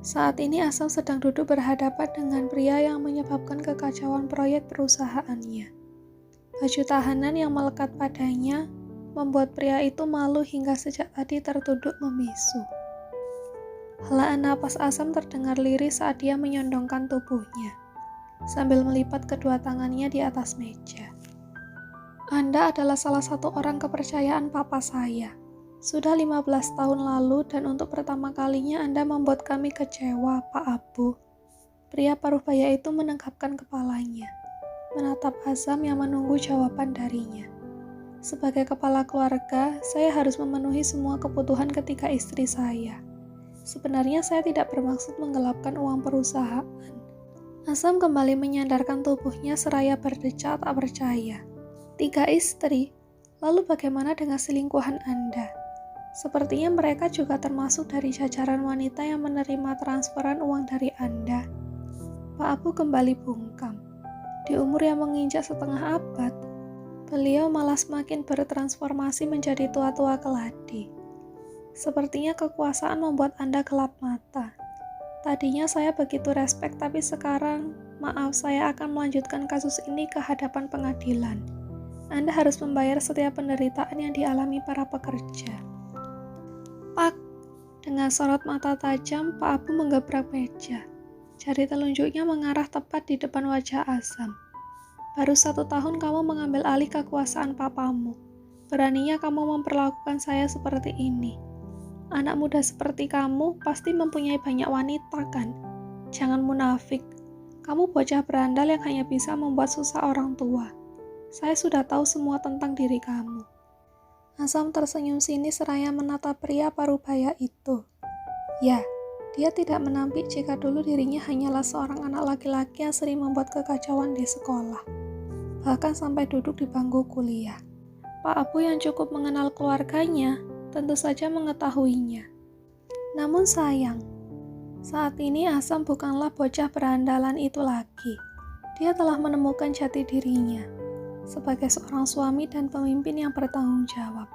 Saat ini Asam sedang duduk berhadapan dengan pria yang menyebabkan kekacauan proyek perusahaannya. Baju tahanan yang melekat padanya membuat pria itu malu hingga sejak tadi tertunduk membisu. Helaan napas Asam terdengar lirih saat dia menyondongkan tubuhnya, sambil melipat kedua tangannya di atas meja. Anda adalah salah satu orang kepercayaan papa saya. Sudah 15 tahun lalu dan untuk pertama kalinya Anda membuat kami kecewa, Pak Abu. Pria paruh baya itu menengkapkan kepalanya, menatap Asam yang menunggu jawaban darinya. Sebagai kepala keluarga, saya harus memenuhi semua kebutuhan ketiga istri saya. Sebenarnya saya tidak bermaksud menggelapkan uang perusahaan. Asam kembali menyandarkan tubuhnya seraya berdecak tak percaya. 3 istri? Lalu bagaimana dengan selingkuhan Anda? Sepertinya mereka juga termasuk dari jajaran wanita yang menerima transferan uang dari Anda. Pak Abu kembali bungkam. Di umur yang menginjak setengah abad, beliau malah semakin bertransformasi menjadi tua-tua keladi. Sepertinya kekuasaan membuat Anda gelap mata. Tadinya saya begitu respek, tapi sekarang, maaf, saya akan melanjutkan kasus ini ke hadapan pengadilan. Anda harus membayar setiap penderitaan yang dialami para pekerja. Pak, dengan sorot mata tajam, Pak Abu menggebrak meja. Jari telunjuknya mengarah tepat di depan wajah Asam. Baru 1 tahun kamu mengambil alih kekuasaan papamu. Beraninya kamu memperlakukan saya seperti ini. Anak muda seperti kamu pasti mempunyai banyak wanita, kan? Jangan munafik. Kamu bocah berandal yang hanya bisa membuat susah orang tua. Saya sudah tahu semua tentang diri kamu. Asam tersenyum sinis seraya menatap pria parubaya itu. Ya, dia tidak menampik jika dulu dirinya hanyalah seorang anak laki-laki yang sering membuat kekacauan di sekolah. Bahkan sampai duduk di bangku kuliah. Pak Abu yang cukup mengenal keluarganya, tentu saja mengetahuinya. Namun sayang, saat ini Asam bukanlah bocah berandalan itu lagi. Dia telah menemukan jati dirinya sebagai seorang suami dan pemimpin yang bertanggung jawab.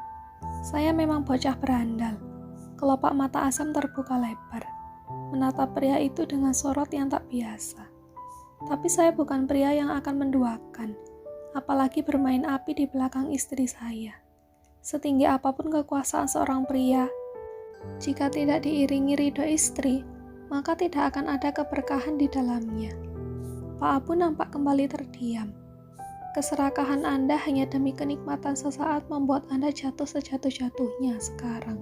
Saya memang bocah berandal. Kelopak mata Asam terbuka lebar, menatap pria itu dengan sorot yang tak biasa. Tapi saya bukan pria yang akan menduakan, apalagi bermain api di belakang istri saya. Setinggi apapun kekuasaan seorang pria, jika tidak diiringi ridho istri, maka tidak akan ada keberkahan di dalamnya. Pak Abu nampak kembali terdiam. Keserakahan Anda hanya demi kenikmatan sesaat membuat Anda jatuh sejatuh-jatuhnya sekarang.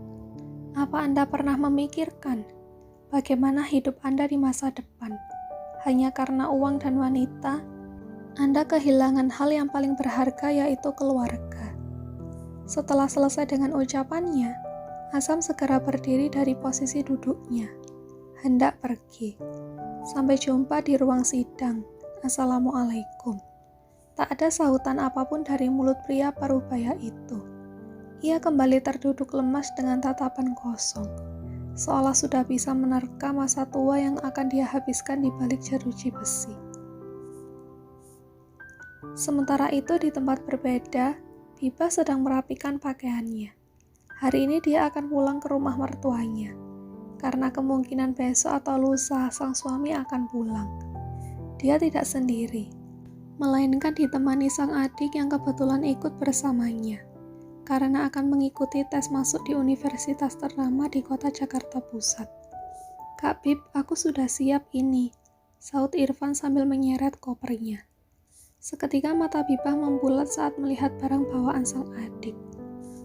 Apa Anda pernah memikirkan bagaimana hidup Anda di masa depan? Hanya karena uang dan wanita, Anda kehilangan hal yang paling berharga, yaitu keluarga. Setelah selesai dengan ucapannya, Asam segera berdiri dari posisi duduknya, hendak pergi. Sampai jumpa di ruang sidang. Assalamualaikum. Tak ada sahutan apapun dari mulut pria parubaya itu. Ia kembali terduduk lemas dengan tatapan kosong, seolah sudah bisa menerka masa tua yang akan dia habiskan di balik jeruji besi. Sementara itu di tempat berbeda, Biba sedang merapikan pakaiannya. Hari ini dia akan pulang ke rumah mertuanya, karena kemungkinan besok atau lusa sang suami akan pulang. Dia tidak sendiri, melainkan ditemani sang adik yang kebetulan ikut bersamanya, karena akan mengikuti tes masuk di universitas ternama di kota Jakarta Pusat. Kak Bib, aku sudah siap ini, sahut Irfan sambil menyeret kopernya. Seketika mata Bibah membulat saat melihat barang bawaan sang adik.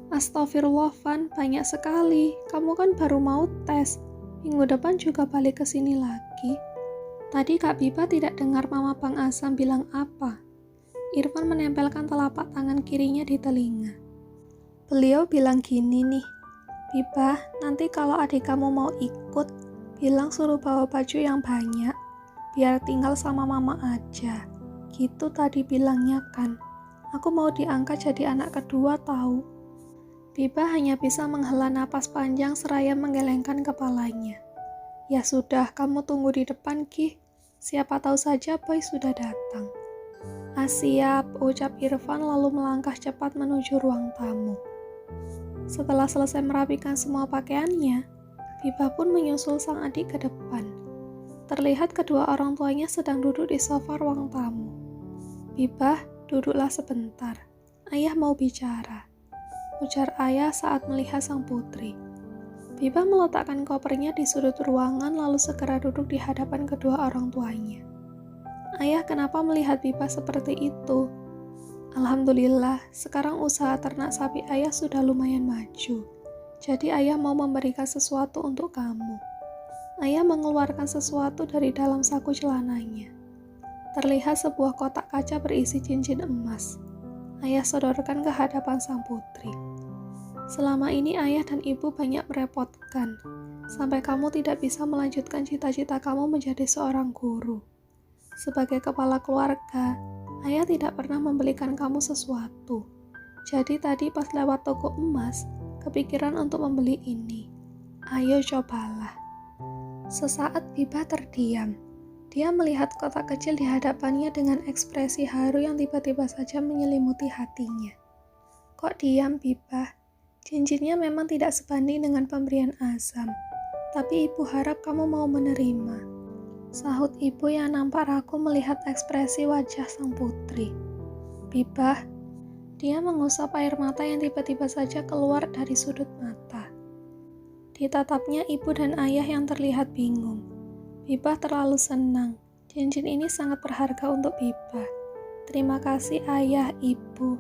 Astagfirullah, Van, banyak sekali. Kamu kan baru mau tes. Minggu depan juga balik ke sini lagi. Tadi Kak Biba tidak dengar Mama Bang Asam bilang apa. Irfan menempelkan telapak tangan kirinya di telinga. Beliau bilang gini nih, Biba, nanti kalau adik kamu mau ikut, bilang suruh bawa baju yang banyak, biar tinggal sama Mama aja. Gitu tadi bilangnya kan. Aku mau diangkat jadi anak kedua tahu. Biba hanya bisa menghela napas panjang seraya menggelengkan kepalanya. Ya sudah, kamu tunggu di depan, Ki. Siapa tahu saja Boy sudah datang. Siap, ucap Irfan lalu melangkah cepat menuju ruang tamu. Setelah selesai merapikan semua pakaiannya, Bibah pun menyusul sang adik ke depan. Terlihat kedua orang tuanya sedang duduk di sofa ruang tamu. "Bibah, duduklah sebentar. Ayah mau bicara," ujar ayah saat melihat sang putri. Bibah meletakkan kopernya di sudut ruangan lalu segera duduk di hadapan kedua orang tuanya. "Ayah, kenapa melihat Bibah seperti itu?" "Alhamdulillah, sekarang usaha ternak sapi ayah sudah lumayan maju. Jadi ayah mau memberikan sesuatu untuk kamu." Ayah mengeluarkan sesuatu dari dalam saku celananya. Terlihat sebuah kotak kaca berisi cincin emas. Ayah sodorkan ke hadapan sang putri. "Selama ini ayah dan ibu banyak merepotkan, sampai kamu tidak bisa melanjutkan cita-cita kamu menjadi seorang guru. Sebagai kepala keluarga, ayah tidak pernah membelikan kamu sesuatu. Jadi tadi pas lewat toko emas, kepikiran untuk membeli ini. Ayo cobalah." Sesaat Bibah terdiam. Dia melihat kotak kecil di hadapannya dengan ekspresi haru yang tiba-tiba saja menyelimuti hatinya. "Kok diam, Bibah? Cincinnya memang tidak sebanding dengan pemberian Azam, tapi ibu harap kamu mau menerima," sahut ibu yang nampak ragu melihat ekspresi wajah sang putri. "Bibah," dia mengusap air mata yang tiba-tiba saja keluar dari sudut mata. Ditatapnya ibu dan ayah yang terlihat bingung. Bibah terlalu senang. Cincin ini sangat berharga untuk Bibah. "Terima kasih ayah, ibu.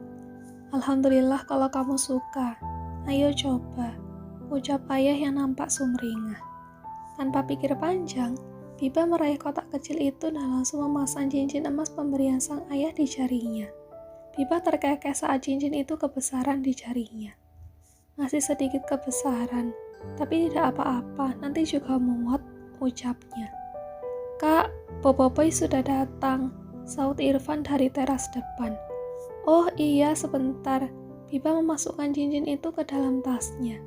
Alhamdulillah kalau kamu suka. Ayo coba," ucap ayah yang nampak sumringah. Tanpa pikir panjang, Bibah meraih kotak kecil itu dan langsung memasang cincin emas pemberian sang ayah di jarinya. Bibah terkekeh saat cincin itu kebesaran di jarinya. "Masih sedikit kebesaran, tapi tidak apa-apa, nanti juga muat," ucapnya. "Kak, Boboiboy sudah datang," sahut Irfan dari teras depan. "Oh iya, sebentar." Bibah memasukkan cincin itu ke dalam tasnya,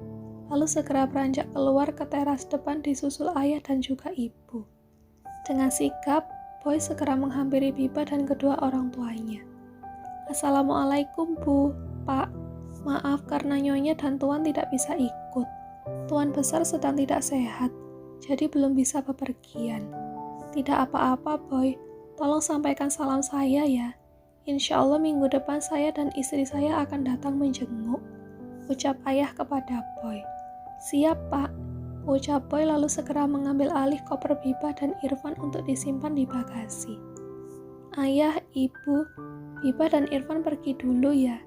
lalu segera beranjak keluar ke teras depan disusul ayah dan juga ibu. Dengan sigap, Boy segera menghampiri Bibah dan kedua orang tuanya. "Assalamualaikum, Bu, Pak. Maaf karena Nyonya dan Tuan tidak bisa ikut. Tuan besar sedang tidak sehat, jadi belum bisa bepergian." "Tidak apa-apa, Boy. Tolong sampaikan salam saya ya. Insya Allah minggu depan saya dan istri saya akan datang menjenguk," ucap ayah kepada Boy. "Siap, Pak," ucap Boy lalu segera mengambil alih koper Bibah dan Irfan untuk disimpan di bagasi. "Ayah, ibu, Bibah dan Irfan pergi dulu ya,"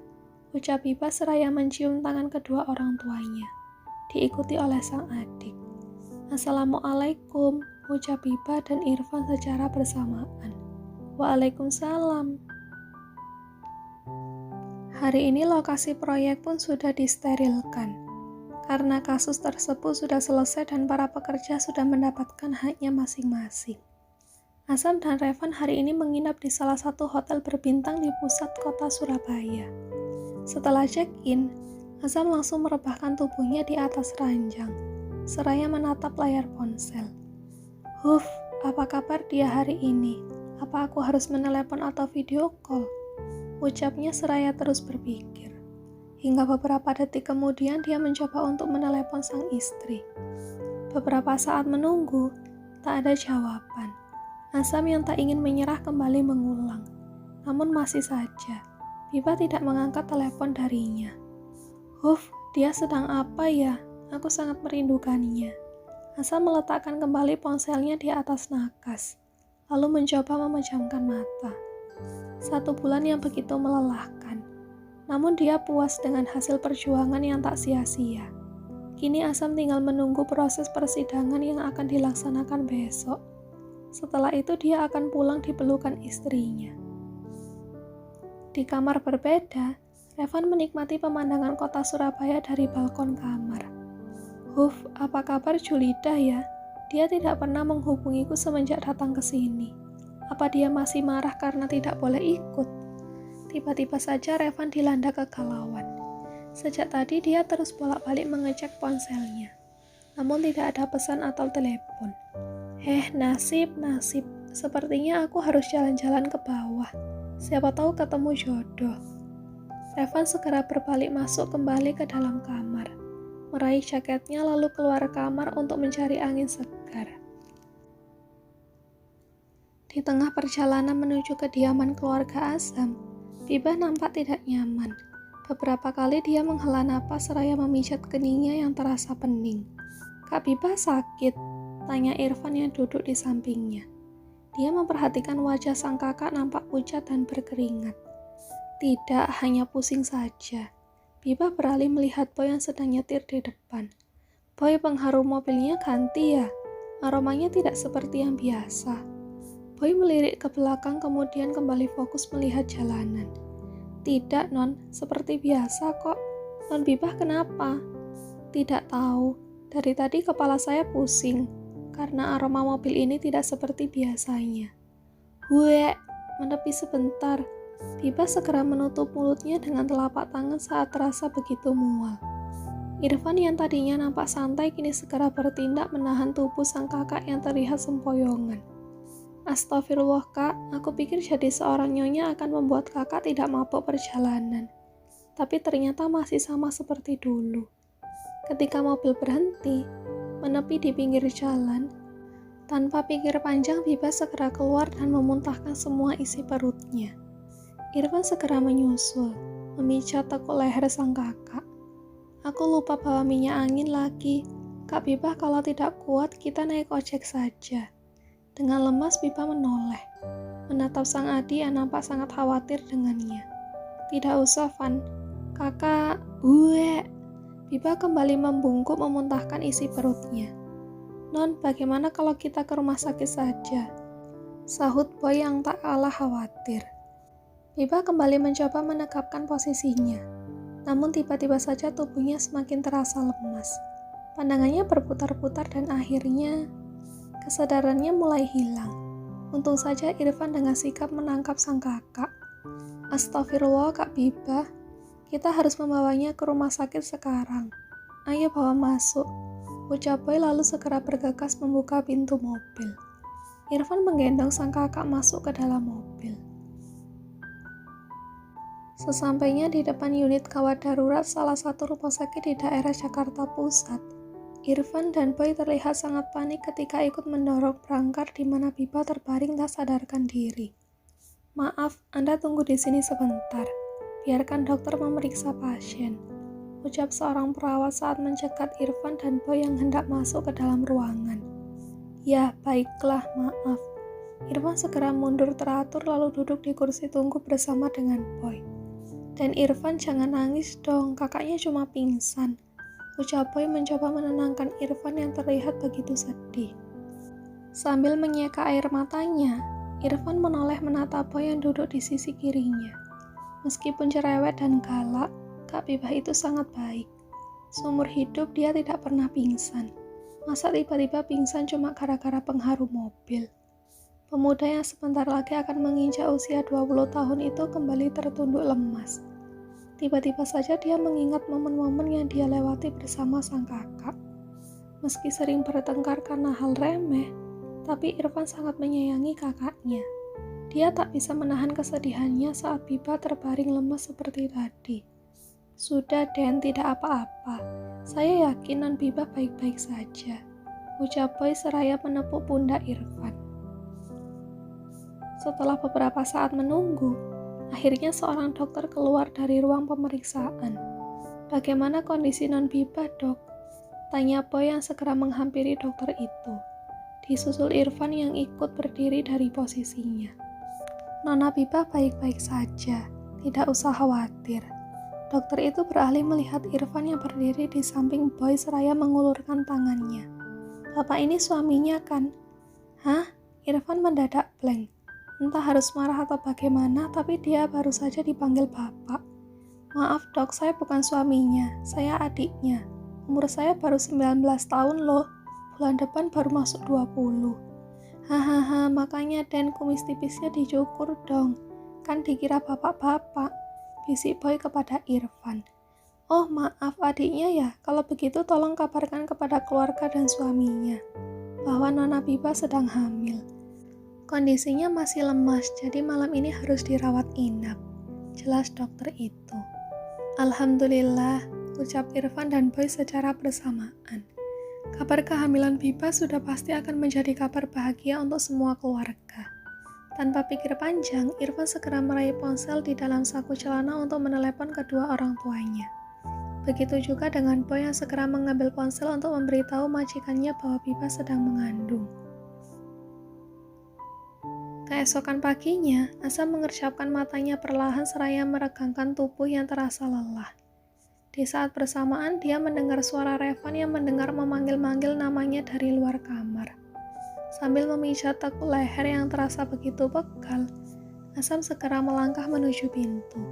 ucap Bibah seraya mencium tangan kedua orang tuanya, diikuti oleh sang adik. "Assalamualaikum," ucap Bibah dan Irfan secara bersamaan. "Waalaikumsalam." Hari ini lokasi proyek pun sudah disterilkan. Karena kasus tersebut sudah selesai dan para pekerja sudah mendapatkan haknya masing-masing. Azam dan Revan hari ini menginap di salah satu hotel berbintang di pusat kota Surabaya. Setelah check-in, Azam langsung merebahkan tubuhnya di atas ranjang, seraya menatap layar ponsel. "Huf, apa kabar dia hari ini? Apa aku harus menelepon atau video call?" ucapnya seraya terus berpikir. Hingga beberapa detik kemudian dia mencoba untuk menelepon sang istri. Beberapa saat menunggu, tak ada jawaban. Azam yang tak ingin menyerah kembali mengulang. Namun masih saja, Bibah tidak mengangkat telepon darinya. "Huf, dia sedang apa ya? Aku sangat merindukannya." Azam meletakkan kembali ponselnya di atas nakas, lalu mencoba memejamkan mata. 1 bulan yang begitu melelahkan, namun dia puas dengan hasil perjuangan yang tak sia-sia. Kini Azam tinggal menunggu proses persidangan yang akan dilaksanakan besok. Setelah itu dia akan pulang di pelukan istrinya. Di kamar berbeda, Revan menikmati pemandangan kota Surabaya dari balkon kamar. "Huf, apa kabar Julida ya? Dia tidak pernah menghubungiku semenjak datang ke sini. Apa dia masih marah karena tidak boleh ikut?" Tiba-tiba saja Revan dilanda kegalauan. Sejak tadi dia terus bolak-balik mengecek ponselnya. Namun tidak ada pesan atau telepon. Nasib. Sepertinya aku harus jalan-jalan ke bawah. Siapa tahu ketemu jodoh. Revan segera berbalik masuk kembali ke dalam kamar. meraih jaketnya lalu keluar kamar untuk mencari angin segar. Di tengah perjalanan menuju kediaman keluarga Azam, Bibah nampak tidak nyaman. Beberapa kali dia menghela napas seraya memijat keningnya yang terasa pening. "Kak Bibah sakit?" tanya Irfan yang duduk di sampingnya. Dia memperhatikan wajah sang kakak nampak pucat dan berkeringat. "Tidak, hanya pusing saja." Bibah beralih melihat Boy yang sedang nyetir di depan. "Boy, pengharum mobilnya ganti ya? Aromanya tidak seperti yang biasa." Boy melirik ke belakang kemudian kembali fokus melihat jalanan. "Tidak, Non, seperti biasa kok." "Non Bibah kenapa?" "Tidak tahu. Dari tadi kepala saya pusing, karena aroma mobil ini tidak seperti biasanya." "Hue!" menepi sebentar. Bibah segera menutup mulutnya dengan telapak tangan saat terasa begitu mual. Irfan yang tadinya nampak santai kini segera bertindak menahan tubuh sang kakak yang terlihat sempoyongan. "Astagfirullah kak, aku pikir jadi seorang nyonya akan membuat kakak tidak mabuk perjalanan. Tapi ternyata masih sama seperti dulu." Ketika mobil berhenti, menepi di pinggir jalan, tanpa pikir panjang Bibah segera keluar dan memuntahkan semua isi perutnya. Irfan segera menyusul, memijat tekuk leher sang kakak. "Aku lupa bawa minyak angin lagi. Kak Bibah kalau tidak kuat kita naik ojek saja." Dengan lemas Bibah menoleh, menatap sang adik yang nampak sangat khawatir dengannya. "Tidak usah, Van. Kakak, gue." Bibah kembali membungkuk memuntahkan isi perutnya. "Non, bagaimana kalau kita ke rumah sakit saja?" sahut Boy yang tak kalah khawatir. Bibah kembali mencoba menegapkan posisinya. Namun tiba-tiba saja tubuhnya semakin terasa lemas. Pandangannya berputar-putar dan akhirnya kesadarannya mulai hilang. Untung saja Irfan dengan sigap menangkap sang kakak. "Astagfirullah Kak Bibah, kita harus membawanya ke rumah sakit sekarang. Ayo bawa masuk," ucap Boy lalu segera bergegas membuka pintu mobil. Irfan menggendong sang kakak masuk ke dalam mobil. Sesampainya di depan unit kawat darurat salah satu rumah sakit di daerah Jakarta Pusat, Irfan dan Boy terlihat sangat panik ketika ikut mendorong perangkar di mana Bibah terbaring tak sadarkan diri. "Maaf, Anda tunggu di sini sebentar. Biarkan dokter memeriksa pasien," ucap seorang perawat saat mencegat Irfan dan Boy yang hendak masuk ke dalam ruangan. "Ya, baiklah, maaf." Irfan segera mundur teratur lalu duduk di kursi tunggu bersama dengan Boy. "Dan Irfan jangan nangis dong, kakaknya cuma pingsan," ucap Boy mencoba menenangkan Irfan yang terlihat begitu sedih. Sambil menyeka air matanya, Irfan menoleh menatap Boy yang duduk di sisi kirinya. Meskipun cerewet dan galak, Kak Bibah itu sangat baik. Seumur hidup dia tidak pernah pingsan. Masa tiba-tiba pingsan cuma gara-gara pengharum mobil? Pemuda yang sebentar lagi akan menginjak usia 20 tahun itu kembali tertunduk lemas. Tiba-tiba saja dia mengingat momen-momen yang dia lewati bersama sang kakak. Meski sering bertengkar karena hal remeh, tapi Irfan sangat menyayangi kakaknya. Dia tak bisa menahan kesedihannya saat Bibah terbaring lemas seperti tadi. "Sudah, Den, tidak apa-apa. Saya yakin Non Bibah baik-baik saja," ucap Boy seraya menepuk pundak Irfan. Setelah beberapa saat menunggu, akhirnya seorang dokter keluar dari ruang pemeriksaan. "Bagaimana kondisi Non Bibah, Dok?" tanya Boy yang segera menghampiri dokter itu. Disusul Irfan yang ikut berdiri dari posisinya. "Nona Bibah baik-baik saja, tidak usah khawatir." Dokter itu beralih melihat Irfan yang berdiri di samping Boy seraya mengulurkan tangannya. "Bapak ini suaminya kan?" "Hah?" Irfan mendadak blank. Entah harus marah atau bagaimana, tapi dia baru saja dipanggil bapak. "Maaf dok, saya bukan suaminya, saya adiknya. Umur saya baru 19 tahun loh, bulan depan baru masuk 20. Hahaha, makanya Den kumis tipisnya dicukur dong, kan dikira bapak-bapak," bisik Boy kepada Irfan. "Oh maaf adiknya ya, kalau begitu tolong kabarkan kepada keluarga dan suaminya bahwa Nona Bibah sedang hamil. Kondisinya masih lemas, jadi malam ini harus dirawat inap," jelas dokter itu. "Alhamdulillah," ucap Irfan dan Boy secara bersamaan. Kabar kehamilan Biba sudah pasti akan menjadi kabar bahagia untuk semua keluarga. Tanpa pikir panjang, Irfan segera meraih ponsel di dalam saku celana untuk menelepon kedua orang tuanya. Begitu juga dengan Boy yang segera mengambil ponsel untuk memberitahu majikannya bahwa Biba sedang mengandung. Keesokan paginya, Asam mengerjapkan matanya perlahan seraya meregangkan tubuh yang terasa lelah. Di saat bersamaan, dia mendengar suara Revan yang mendengar memanggil-manggil namanya dari luar kamar. Sambil memijat tekuk leher yang terasa begitu pegal, Asam segera melangkah menuju pintu.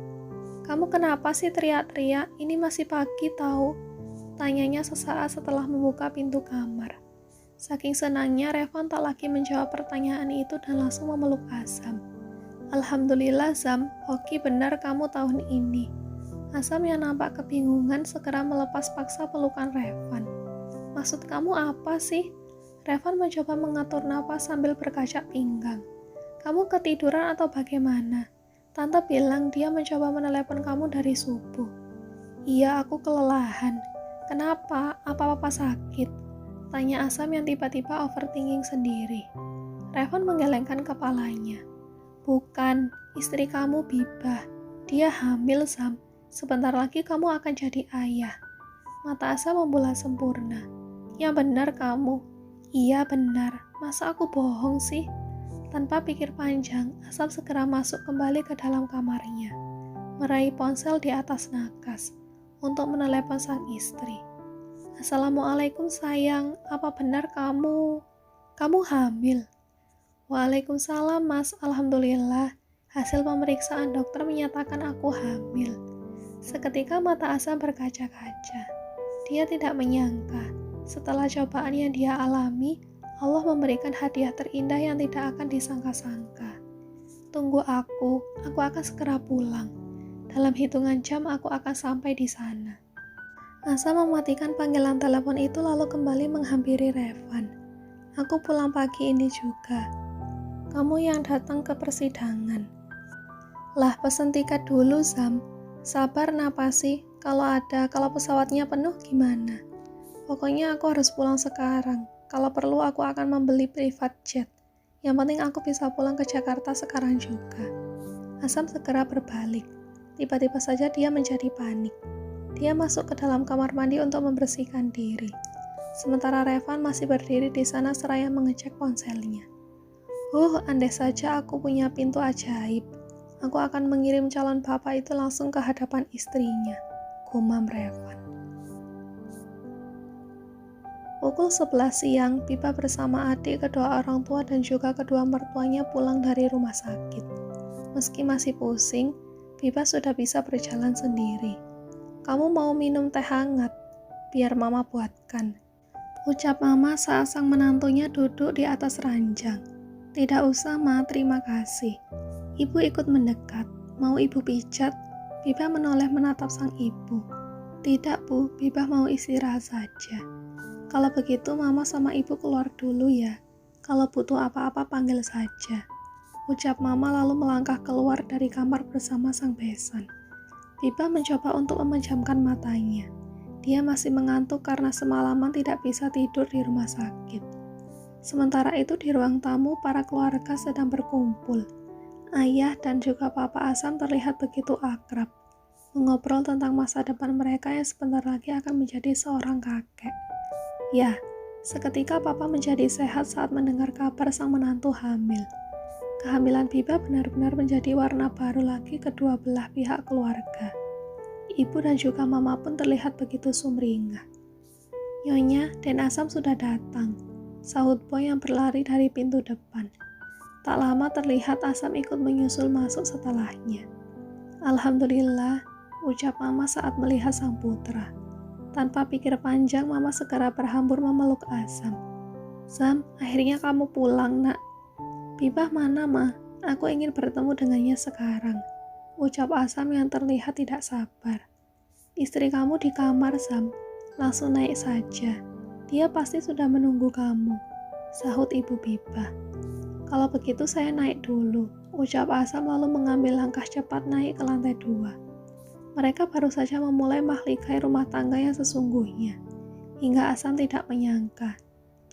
"Kamu kenapa sih teriak-teriak? Ini masih pagi tahu?" tanyanya sesaat setelah membuka pintu kamar. Saking senangnya, Revan tak lagi menjawab pertanyaan itu dan langsung memeluk Asam. "Alhamdulillah Zam, hoki benar kamu tahun ini." Asam yang nampak kebingungan segera melepas paksa pelukan Revan. "Maksud kamu apa sih?" Revan mencoba mengatur napas sambil berkacak pinggang. "Kamu ketiduran atau bagaimana? Tante bilang dia mencoba menelepon kamu dari subuh." "Iya, aku kelelahan." "Kenapa? Apa papa sakit?" tanya Asam yang tiba-tiba overthinking sendiri. Revan menggelengkan kepalanya. "Bukan, istri kamu Biba. Dia hamil, Sam. Sebentar lagi kamu akan jadi ayah." Mata Asam membulat sempurna. "Yang benar kamu." "Iya benar, masa aku bohong sih?" Tanpa pikir panjang, Asam segera masuk kembali ke dalam kamarnya, meraih ponsel di atas nakas untuk menelepon sang istri. "Assalamualaikum sayang, apa benar kamu hamil?" "Waalaikumsalam mas, alhamdulillah. Hasil pemeriksaan dokter menyatakan aku hamil." Seketika mata Asam berkaca-kaca. Dia tidak menyangka, setelah cobaan yang dia alami, Allah memberikan hadiah terindah yang tidak akan disangka-sangka. "Tunggu aku akan segera pulang. Dalam hitungan jam aku akan sampai di sana." Asam mematikan panggilan telepon itu lalu kembali menghampiri Revan. "Aku pulang pagi ini juga. Kamu yang datang ke persidangan." "Lah, pesen tiket dulu, Zam." "Sabar napasi, kalau pesawatnya penuh gimana?" "Pokoknya aku harus pulang sekarang. Kalau perlu aku akan membeli private jet. Yang penting aku bisa pulang ke Jakarta sekarang juga." Asam segera berbalik. Tiba-tiba saja dia menjadi panik. Dia masuk ke dalam kamar mandi untuk membersihkan diri. Sementara Revan masih berdiri di sana seraya mengecek ponselnya. Andai saja aku punya pintu ajaib. Aku akan mengirim calon bapak itu langsung ke hadapan istrinya," gumam Revan. Pukul 11 siang, Biba bersama adik, kedua orang tua dan juga kedua mertuanya pulang dari rumah sakit. Meski masih pusing, Biba sudah bisa berjalan sendiri. "Kamu mau minum teh hangat? Biar mama buatkan," ucap mama saat sang menantunya duduk di atas ranjang. "Tidak usah ma, terima kasih." Ibu ikut mendekat. "Mau ibu pijat?" Biba menoleh menatap sang ibu. "Tidak bu, Biba mau istirahat saja." "Kalau begitu mama sama ibu keluar dulu ya. Kalau butuh apa-apa panggil saja," ucap mama lalu melangkah keluar dari kamar bersama sang besan. Biba mencoba untuk memejamkan matanya. Dia masih mengantuk karena semalaman tidak bisa tidur di rumah sakit. Sementara itu di ruang tamu, para keluarga sedang berkumpul. Ayah dan juga papa Asam terlihat begitu akrab, mengobrol tentang masa depan mereka yang sebentar lagi akan menjadi seorang kakek. Ya, seketika papa menjadi sehat saat mendengar kabar sang menantu hamil. Kehamilan Biba benar-benar menjadi warna baru lagi kedua belah pihak keluarga. Ibu dan juga mama pun terlihat begitu sumringah. "Nyonya, Den Asam sudah datang," sahut Boy yang berlari dari pintu depan. Tak lama terlihat Asam ikut menyusul masuk setelahnya. "Alhamdulillah," ucap mama saat melihat sang putra. Tanpa pikir panjang, mama segera berhambur memeluk Asam. "Zam, akhirnya kamu pulang, nak." "Bibah mana, ma? Aku ingin bertemu dengannya sekarang," ucap Asam yang terlihat tidak sabar. "Istri kamu di kamar, Zam. Langsung naik saja. Dia pasti sudah menunggu kamu," sahut ibu Bibah. "Kalau begitu saya naik dulu," ucap Asam lalu mengambil langkah cepat naik ke lantai 2. Mereka baru saja memulai mahligai rumah tangga yang sesungguhnya, hingga Asam tidak menyangka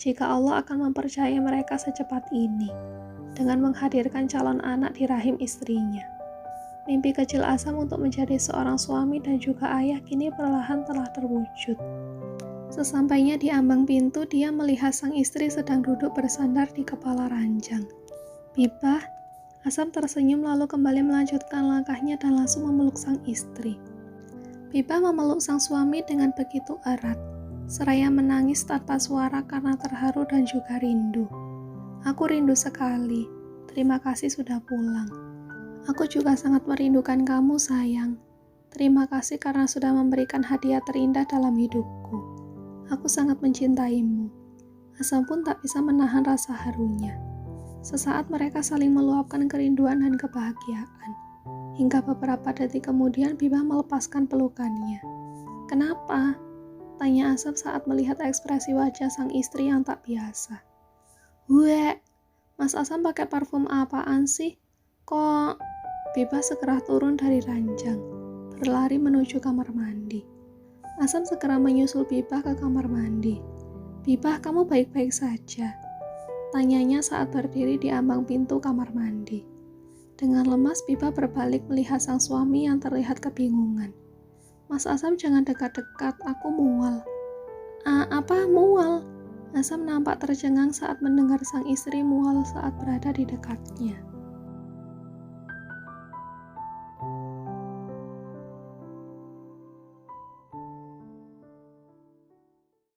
jika Allah akan mempercayai mereka secepat ini dengan menghadirkan calon anak di rahim istrinya. Mimpi kecil Asam untuk menjadi seorang suami dan juga ayah kini perlahan telah terwujud. Sesampainya di ambang pintu, dia melihat sang istri sedang duduk bersandar di kepala ranjang. "Bibah," Asam tersenyum lalu kembali melanjutkan langkahnya dan langsung memeluk sang istri. Bibah memeluk sang suami dengan begitu erat, seraya menangis tanpa suara karena terharu dan juga rindu. "Aku rindu sekali. Terima kasih sudah pulang. Aku juga sangat merindukan kamu, sayang. Terima kasih karena sudah memberikan hadiah terindah dalam hidupku. Aku sangat mencintaimu." Asam pun tak bisa menahan rasa harunya. Sesaat mereka saling meluapkan kerinduan dan kebahagiaan. Hingga beberapa detik kemudian Bibah melepaskan pelukannya. "Kenapa?" tanya Asam saat melihat ekspresi wajah sang istri yang tak biasa. "Weh, Mas Asam pakai parfum apaan sih? Kok?" Bibah segera turun dari ranjang, berlari menuju kamar mandi. Asam segera menyusul Bibah ke kamar mandi. "Bibah, kamu baik-baik saja?" tanyanya saat berdiri di ambang pintu kamar mandi. Dengan lemas Bibah berbalik melihat sang suami yang terlihat kebingungan. "Mas Asam, jangan dekat-dekat, aku mual." Apa mual?" Asam nampak tercengang saat mendengar sang istri mual saat berada di dekatnya.